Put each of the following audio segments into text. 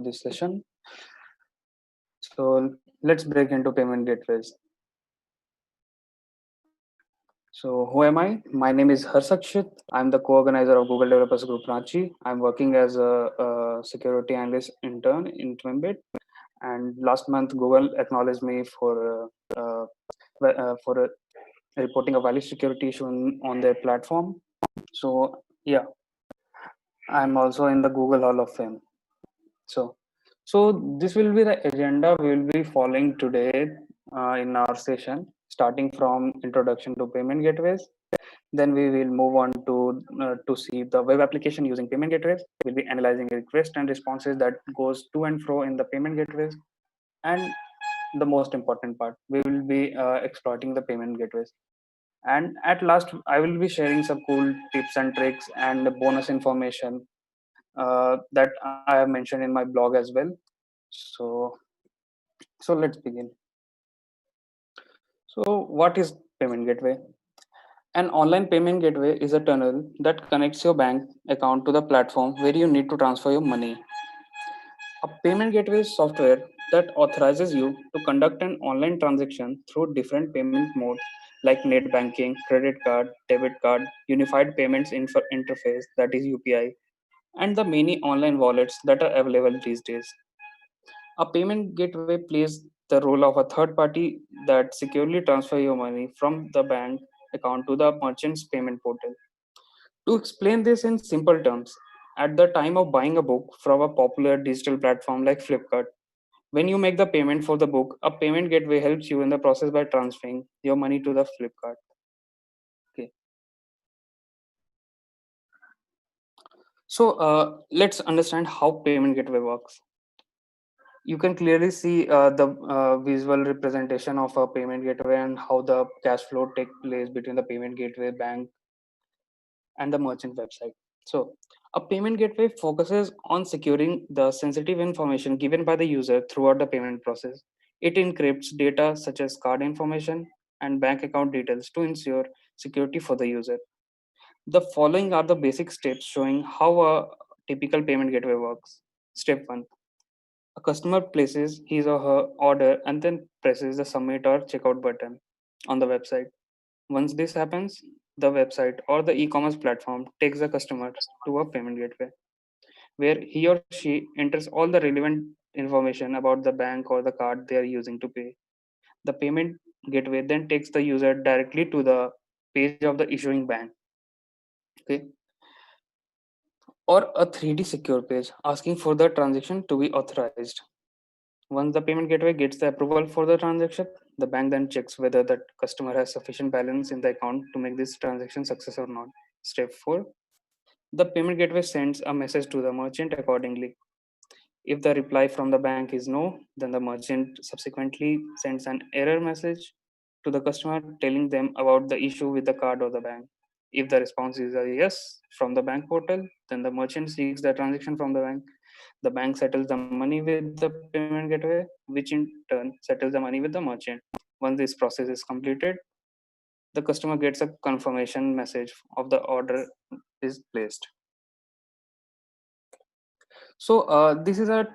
this session. So let's break into payment gateways. So who am I? My name is Harsakshit. I'm the co-organizer of Google Developers Group Ranchi. I'm working as a security analyst intern in Twimbit. And last month, Google acknowledged me for reporting a valid security issue on their platform. So yeah, I'm also in the Google Hall of Fame. So, so this will be the agenda we will be following today in our session, starting from introduction to payment gateways. Then we will move on to see the web application using payment gateways. We'll be analyzing requests and responses that goes to and fro in the payment gateways, and the most important part, we will be exploiting the payment gateways. And at last, I will be sharing some cool tips and tricks and bonus information that I have mentioned in my blog as well. So, so let's begin. So, what is payment gateway? An online payment gateway is a tunnel that connects your bank account to the platform where you need to transfer your money. A payment gateway is software that authorizes you to conduct an online transaction through different payment modes like net banking, credit card, debit card, unified payments interface that is UPI, and the many online wallets that are available these days. A payment gateway plays the role of a third party that securely transfer your money from the bank account to the merchant's payment portal. To explain this in simple terms, at the time of buying a book from a popular digital platform like Flipkart, when you make the payment for the book, a payment gateway helps you in the process by transferring your money to the Flipkart. Okay. So let's understand how payment gateway works. You can clearly see the visual representation of a payment gateway and how the cash flow take place between the payment gateway, bank, and the merchant website. So a payment gateway focuses on securing the sensitive information given by the user throughout the payment process. It encrypts data such as card information and bank account details to ensure security for the user. The following are the basic steps showing how a typical payment gateway works. Step 1: a customer places his or her order and then presses the submit or checkout button on the website. Once this happens, the website or the e-commerce platform takes the customer to a payment gateway where he or she enters all the relevant information about the bank or the card they are using to pay. The payment gateway then takes the user directly to the page of the issuing bank, okay, or a 3D secure page asking for the transaction to be authorized. Once the payment gateway gets the approval for the transaction, the bank then checks whether the customer has sufficient balance in the account to make this transaction success or not. Step 4: the payment gateway sends a message to the merchant accordingly. If the reply from the bank is no, then the merchant subsequently sends an error message to the customer telling them about the issue with the card or the bank. If the response is a yes from the bank portal, then the merchant seeks the transaction from the bank. The bank settles the money with the payment gateway, which in turn settles the money with the merchant. Once this process is completed, the customer gets a confirmation message of the order is placed. So this is a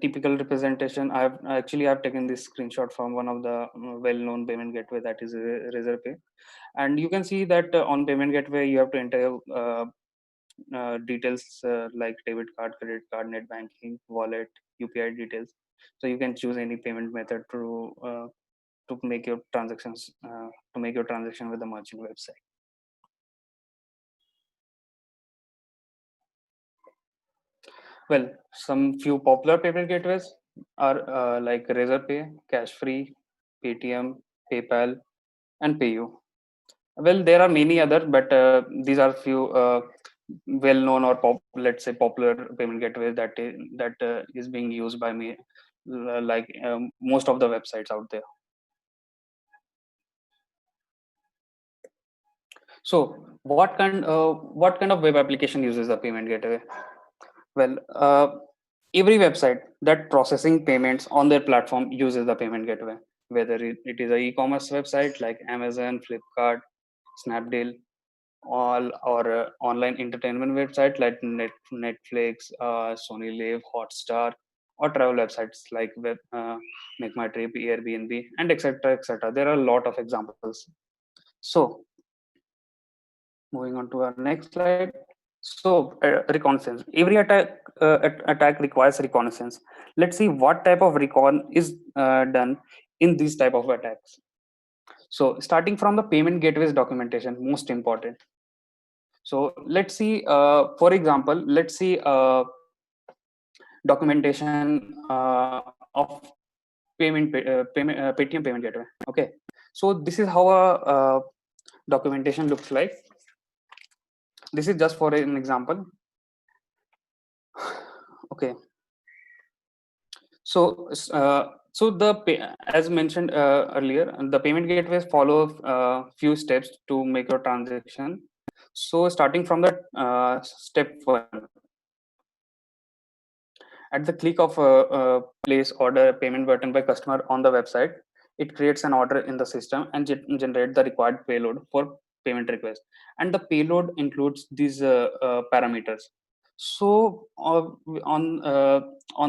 typical representation. I've taken this screenshot from one of the well-known payment gateway, that is Razorpay, and you can see that on payment gateway you have to enter details like debit card, credit card, net banking, wallet, UPI details. So you can choose any payment method to make your transactions to make your transaction with the merchant website. Well, some few popular payment gateways are like Razorpay, Cashfree, Paytm, PayPal, and PayU. Well, there are many other, but these are few well-known or let's say popular payment gateways that is being used by me, like most of the websites out there. So, what kind of web application uses the payment gateway? Well, every website that processing payments on their platform uses the payment gateway, whether it is a e-commerce website like Amazon, Flipkart, Snapdeal, all or online entertainment website like Netflix, Sony Live, Hotstar, or travel websites like Make My Trip, Airbnb, and etc. etc. There are a lot of examples. So moving on to our next slide. So reconnaissance. Every attack requires reconnaissance. Let's see what type of recon is done in these type of attacks. So starting from the payment gateways documentation, most important. So let's see, for example, let's see documentation of Paytm payment gateway. Okay, so this is how a documentation looks like. This is just for an example. Okay, so as mentioned earlier, the payment gateways follow few steps to make your transaction. So starting from the step one, at the click of a place order payment button by customer on the website, it creates an order in the system and generate the required payload for payment request. And the payload includes these parameters. So on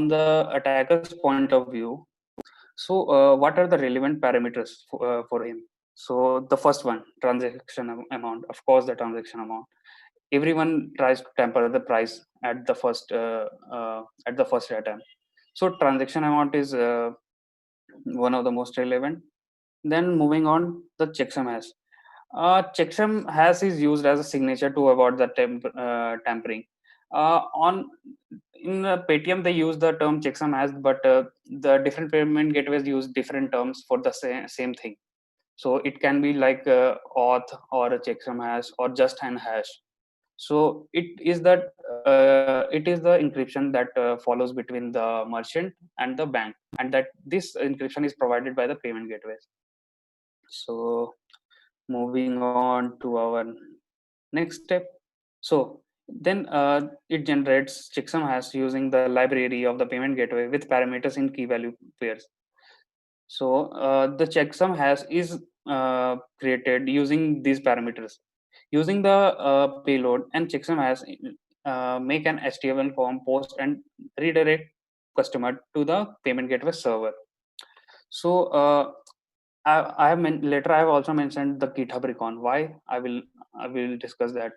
the attacker's point of view, so what are the relevant parameters for him? So the first one, transaction amount. Of course, the transaction amount. Everyone tries to tamper the price at the first attempt. So transaction amount is one of the most relevant. Then moving on, the checksum hash. Checksum hash is used as a signature to avoid the tampering. On in Paytm, they use the term checksum hash, but the different payment gateways use different terms for the same thing. So it can be like auth or a checksum hash or just an hash. So it is the encryption that follows between the merchant and the bank, and that this encryption is provided by the payment gateways. So moving on to our next step. So then it generates checksum hash using the library of the payment gateway with parameters in key value pairs. So the checksum hash is created using these parameters. Using the payload and checksum hash, make an HTML form post and redirect customer to the payment gateway server. So I have later I have also mentioned the GitHub recon. Why? I will discuss that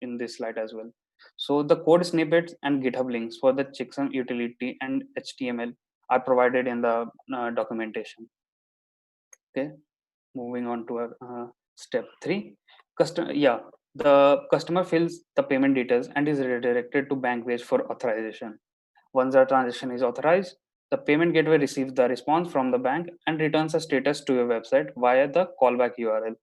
in this slide as well. So the code snippets and GitHub links for the checksum utility and HTML are provided in the documentation. Okay, moving on to our step 3. The customer fills the payment details and is redirected to bank page for authorization. Once the transaction is authorized, the payment gateway receives the response from the bank and returns a status to your website via the callback URL.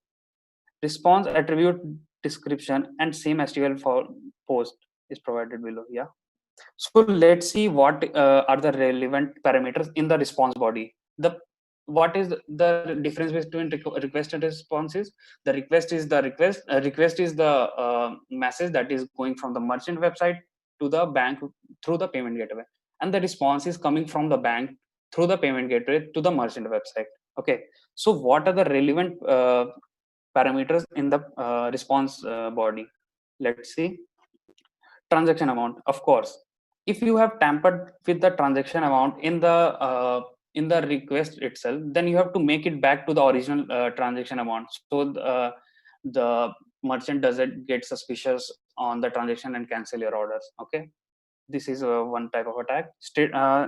Response attribute description and same HTML for post is provided below. Yeah. So let's see what are the relevant parameters in the response body. The what is the difference between request and response is the request is the request is the message that is going from the merchant website to the bank through the payment gateway, and the response is coming from the bank through the payment gateway to the merchant website. Okay, so what are the relevant parameters in the response body? Let's see. Transaction amount, of course. If you have tampered with the transaction amount in the request itself, then you have to make it back to the original transaction amount, so the merchant doesn't get suspicious on the transaction and cancel your orders. Okay, this is one type of attack.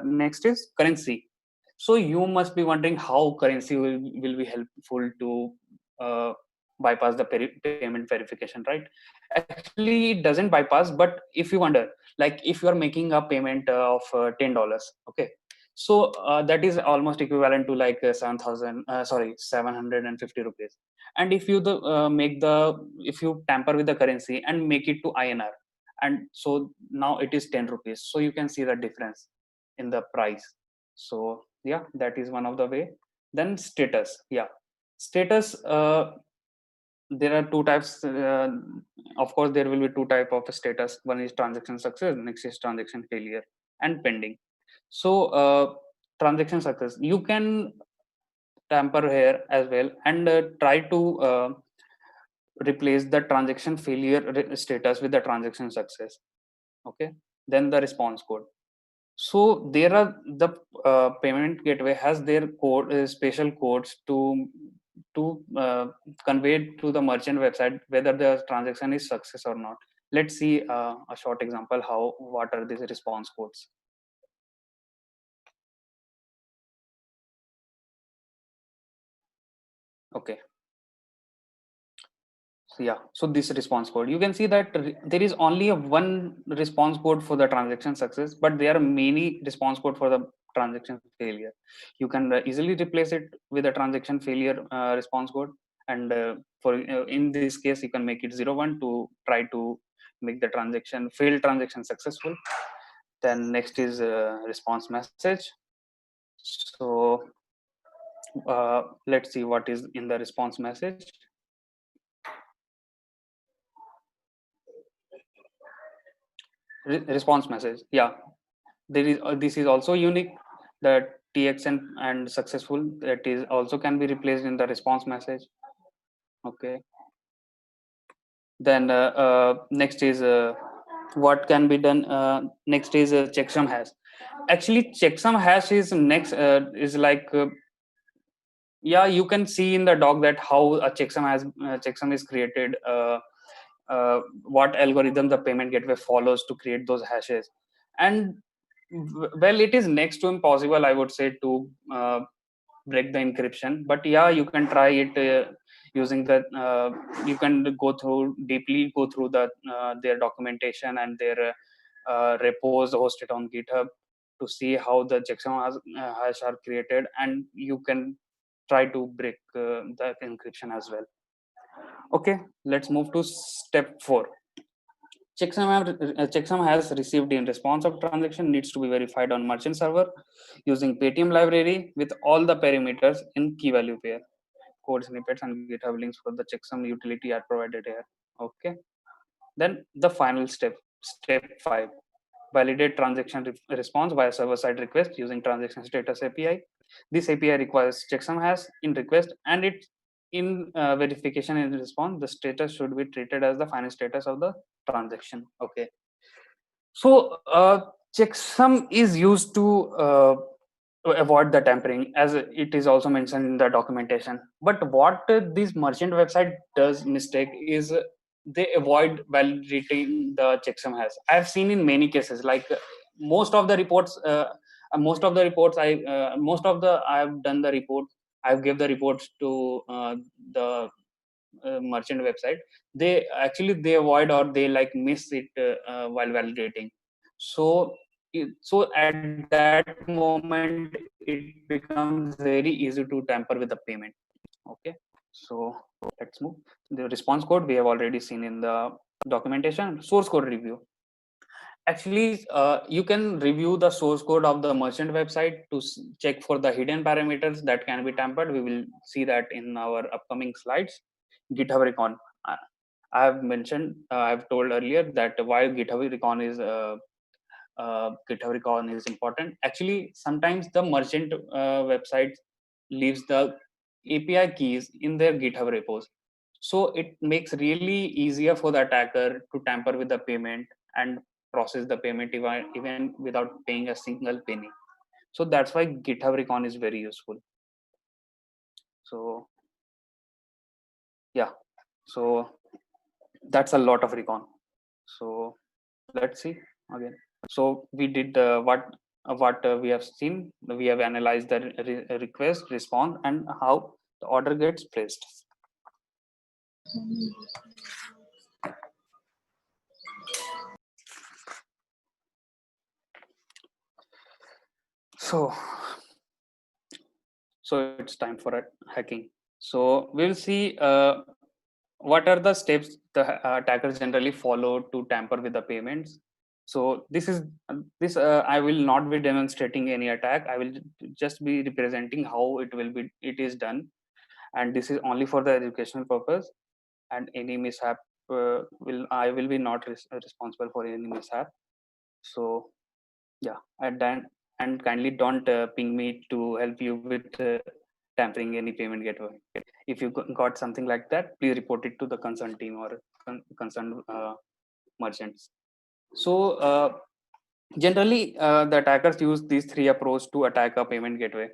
Next is currency. So you must be wondering how currency will be helpful to uh, bypass the payment verification, right? Actually, it doesn't bypass, but if you wonder, like if you are making a payment of $10, okay, so that is almost equivalent to like 750 rupees. And if you if you tamper with the currency and make it to INR, and so now it is 10 rupees, so you can see the difference in the price. So yeah, that is one of the way. Then status. Yeah, status, there are two types. Of course there will be two type of status. One is transaction success, next is transaction failure and pending. So transaction success, you can tamper here as well and try to replace the transaction failure status with the transaction success. Okay, then the response code. So there are the payment gateway has their code, special codes to convey to the merchant website whether the transaction is success or not. Let's see a short example how what are these response codes. Okay, so yeah, so this response code, you can see that there is only a one response code for the transaction success, but there are many response code for the transaction failure. You can easily replace it with a transaction failure response code, and for in this case, you can make it 01 to try to make the transaction failed transaction successful. Then next is response message. So let's see what is in the response message. Response message, yeah, there is this is also unique, the txn and successful, that is also can be replaced in the response message. Okay, then next is what can be done, next is checksum hash. Actually checksum hash is next is like yeah, you can see in the doc that how a checksum is created, what algorithm the payment gateway follows to create those hashes. And well, it is next to impossible, I would say, to break the encryption, but yeah, you can try it using the you can go through deeply, go through the their documentation and their repos hosted on GitHub to see how the checksum hash are created, and you can try to break the encryption as well. Okay, let's move to step 4. Checksum has received in response of transaction needs to be verified on merchant server using Paytm library with all the parameters in key value pair. Code snippets and GitHub links for the checksum utility are provided here. Okay. Then the final step, step 5, validate transaction response via server-side request using transaction status API. This API requires checksum hash in request, and it in verification and response, the status should be treated as the final status of the transaction. Okay. So checksum is used to avoid the tampering, as it is also mentioned in the documentation. But what this merchant website does mistake is they avoid validating the checksum hash. I've seen in many cases, like most of the reports, most of the I've done the report. I've give the reports to the merchant website. They actually they avoid or they like miss it while validating. So so at that moment it becomes very easy to tamper with the payment. Okay, so let's move. The response code we have already seen in the documentation. Source code review. Actually you can review the source code of the merchant website to check for the hidden parameters that can be tampered. We will see that in our upcoming slides. GitHub Recon. I have mentioned, I've told earlier that why GitHub Recon is GitHub Recon is important. Actually, sometimes the merchant website leaves the API keys in their GitHub repos, so it makes really easier for the attacker to tamper with the payment and process the payment even without paying a single penny. So that's why GitHub Recon is very useful. So yeah, so that's a lot of recon. So let's see again. So we did what we have seen. We have analyzed the request, response, and how the order gets placed. So it's time for hacking. So we'll see what are the steps the attackers generally follow to tamper with the payments. So this I will not be demonstrating any attack. I will just be representing how it is done, and this is only for the educational purpose. And any mishap will I will be not responsible for any mishap. So yeah, and then and kindly don't ping me to help you with tampering any payment gateway. If you got something like that, please report it to the concerned team or concerned merchants. So generally, the attackers use these three approaches to attack a payment gateway.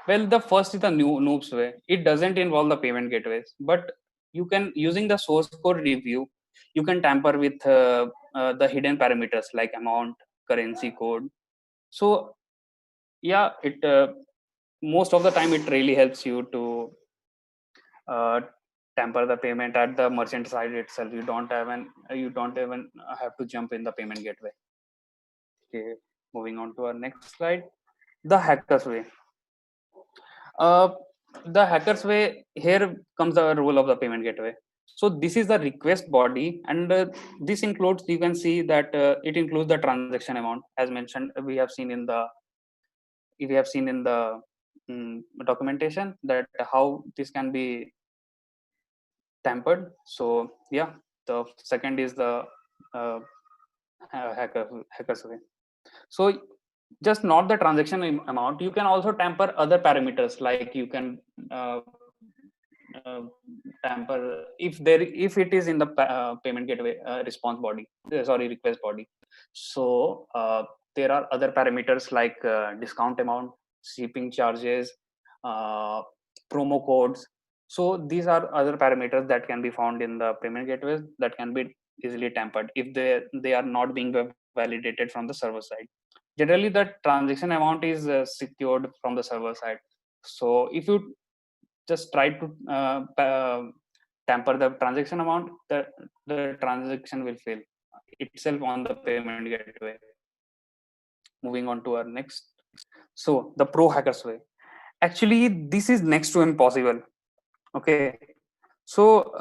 Well, the first is the noobs way. It doesn't involve the payment gateways, but you can, using the source code review, you can tamper with the hidden parameters like amount, currency code. So yeah, it most of the time it really helps you to uh, tamper the payment at the merchant side itself. You don't even have to jump in the payment gateway. Okay, moving on to our next slide. The hackers way. Uh, the hackers way, here comes the role of the payment gateway. So this is the request body, and this includes, you can see that it includes the transaction amount, as mentioned. We have seen in the documentation that how this can be tampered. So yeah, the second is the uh, hackers way. So just not the transaction amount, you can also tamper other parameters, like you can uh, uh, tamper if it is in the payment gateway response body, sorry, request body. So there are other parameters like discount amount, shipping charges, uh, promo codes. So these are other parameters that can be found in the payment gateways that can be easily tampered if they are not being validated from the server side. Generally, the transaction amount is secured from the server side. So if you just try to tamper the transaction amount, the transaction will fail itself on the payment gateway. Moving on to our next. So the pro hackers way. Actually, this is next to impossible. Okay. So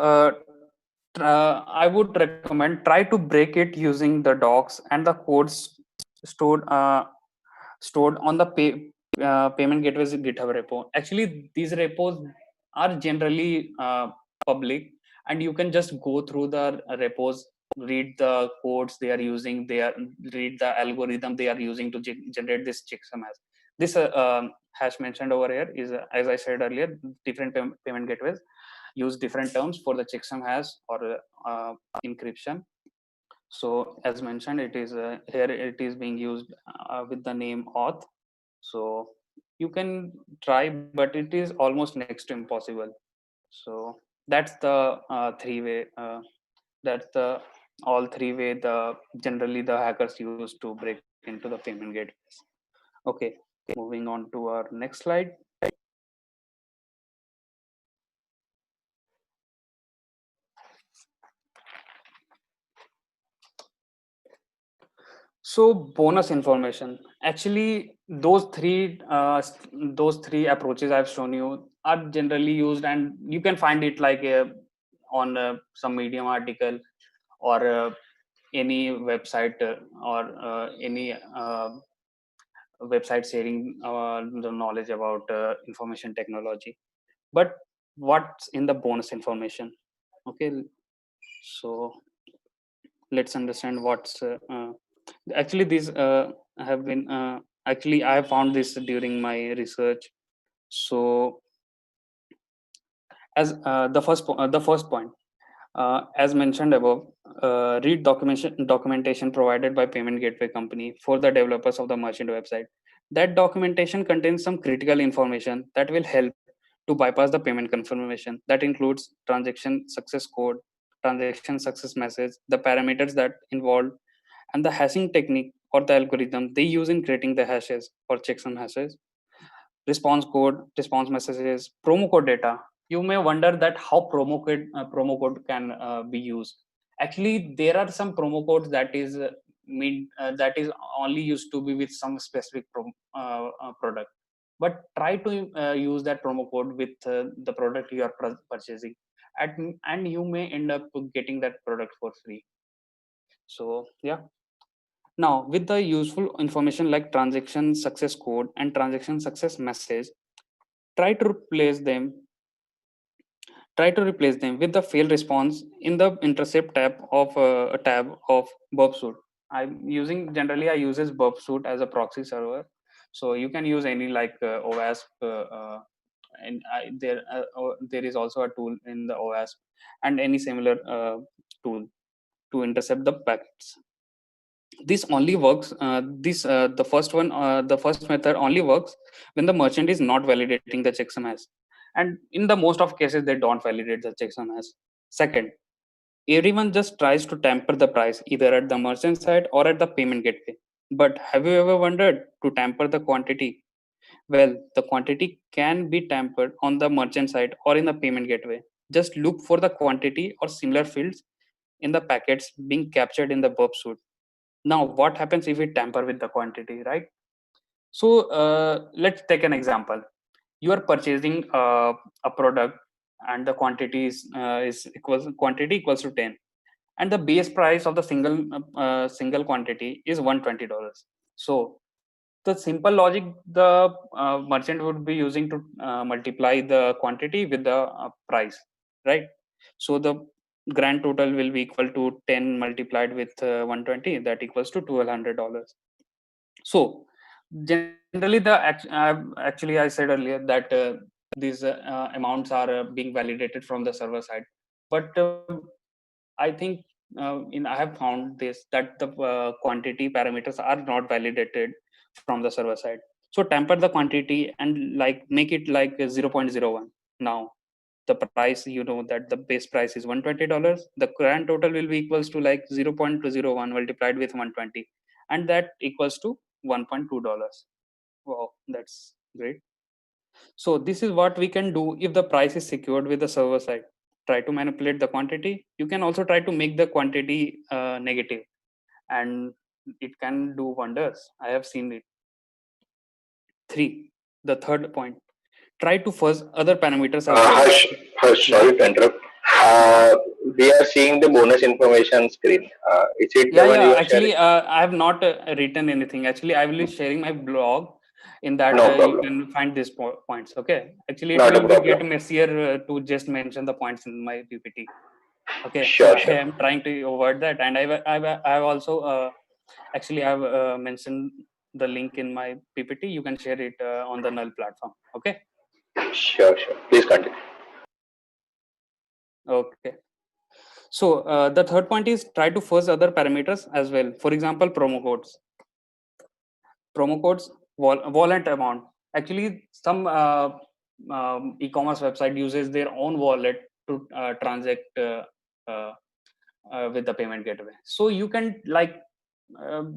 I would recommend try to break it using the docs and the codes stored stored on the payment gateways GitHub repo. Actually, these repos are generally public, and you can just go through the repos, read the codes they are using, read the algorithm they are using to generate this checksum hash. This hash mentioned over here is, as I said earlier, different payment gateways use different terms for the checksum hash or encryption. So as mentioned, it is here it is being used with the name auth. So you can try, but it is almost next to impossible. So that's the three-way. That's the all three-way. The generally the hackers use to break into the payment gateways. Okay, moving on to our next slide. So bonus information. Actually, those three approaches I've shown you are generally used, and you can find it like on some Medium article or any website or any website sharing the knowledge about information technology. But what's in the bonus information? Okay, so let's understand what's actually these have been actually I have found this during my research. So as the first point, as mentioned above, read documentation provided by payment gateway company for the developers of the merchant website. That documentation contains some critical information that will help to bypass the payment confirmation. That includes transaction success code, transaction success message, the parameters that involved, and the hashing technique or the algorithm they use in creating the hashes or checksum hashes, response code, response messages, promo code data. You may wonder that how promo code can be used. Actually, there are some promo codes that is that is only used to be with some specific product. But try to use that promo code with the product you are purchasing, and you may end up getting that product for free. So yeah. Now, with the useful information like transaction success code and transaction success message, try to replace them try to replace them with the fail response in the intercept tab of a tab of Burpsuite. I'm using generally I uses Burpsuite as a proxy server, so you can use any like OWASP and there is also a tool in the OWASP and any similar tool to intercept the packets. This only works. The first method only works when the merchant is not validating the checksum hash, and in the most of cases they don't validate the checksum hash. Second, everyone just tries to tamper the price either at the merchant side or at the payment gateway. But have you ever wondered to tamper the quantity? Well, the quantity can be tampered on the merchant side or in the payment gateway. Just look for the quantity or similar fields in the packets being captured in the burp suite. Now, what happens if we tamper with the quantity, right? So let's take an example. You are purchasing a product, and the quantity is equals quantity equals to 10, and the base price of the single quantity is $120. So the simple logic the merchant would be using to multiply the quantity with the price, right? So the grand total will be equal to 10 multiplied with 120, that equals to $1200. So generally actually I said earlier that these amounts are being validated from the server side, but I think I have found this that the quantity parameters are not validated from the server side. So tamper the quantity and like make it like 0.01. Now the price, you know that the base price is $120. The grand total will be equals to like 0.201 multiplied with 120, and that equals to $1.2. Wow, that's great. So this is what we can do if the price is secured with the server side. Try to manipulate the quantity. You can also try to make the quantity negative, and it can do wonders. I have seen it. Three, the third point. Try to fuzz other parameters as well. Harsh, Yeah, sorry to interrupt. We are seeing the bonus information screen. Is it yeah, the one yeah. you are sharing? Actually, I have not written anything. Actually, I will be sharing my blog. In that, No you problem. can find these points. Okay. Actually, it Not a will be problem. get messier to just mention the points in my PPT. Okay, so Sure, I sure. am trying to avoid that, and I've also actually I've mentioned the link in my PPT. You can share it on the null platform. Okay. Sure, sure. Please continue. Okay. So the third point is try to fuzz other parameters as well. For example, promo codes, wallet amount. Actually, some e-commerce website uses their own wallet to transact uh, with the payment gateway. So you can like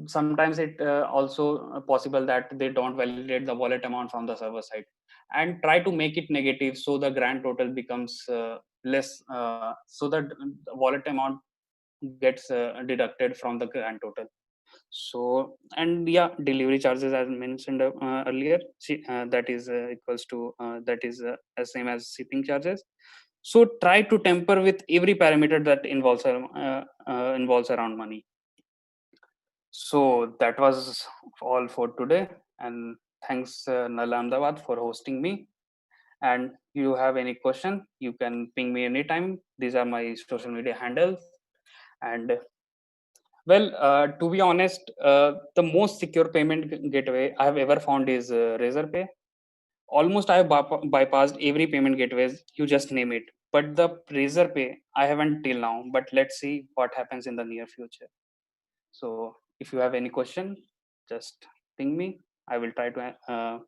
sometimes it also possible that they don't validate the wallet amount from the server side, and try to make it negative so the grand total becomes less, so that the wallet amount gets deducted from the grand total. So, and yeah, delivery charges as mentioned earlier, that is equals to that is as same as shipping charges. So try to tamper with every parameter that involves around money. So that was all for today, and thanks Nala Ahmedabad for hosting me. And you have any question, you can ping me anytime. These are my social media handles. And well, to be honest, the most secure payment gateway I have ever found is Razorpay. Almost I have bypassed every payment gateways, you just name it. But the Razorpay, I haven't till now. But let's see what happens in the near future. So if you have any question, just ping me. I will try to